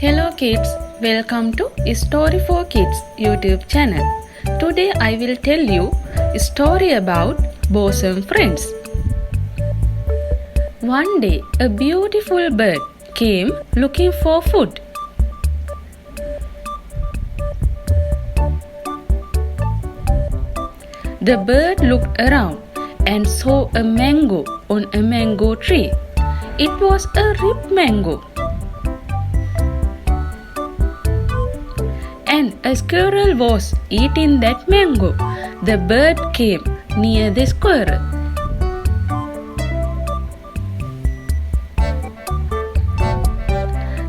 Hello kids, welcome to Story for Kids YouTube channel. Today I will tell you a story about Bosom friends. One day a beautiful bird came looking for food. The bird looked around and saw a mango on a mango tree. It was a ripe mango. And a squirrel was eating that mango. The bird came near the squirrel.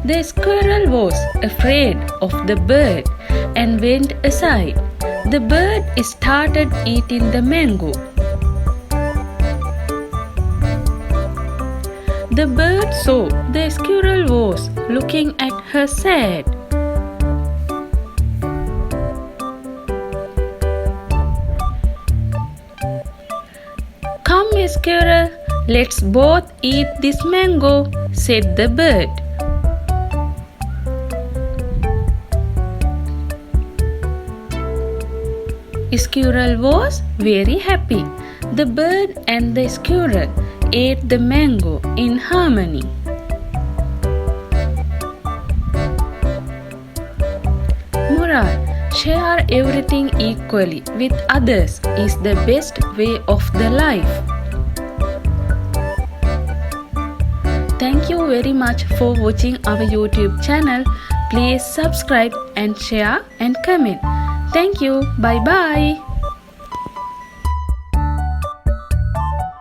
The squirrel was afraid of the bird and went aside. The bird started eating the mango. The bird saw the squirrel was looking at her sad. "Come, squirrel, let's both eat this mango," said the bird. Squirrel was very happy. The bird and the squirrel ate the mango in harmony. Moral: share everything equally with others is the best way of the life. Thank you very much for watching our YouTube channel. Please subscribe and share and comment. Thank you. Bye bye.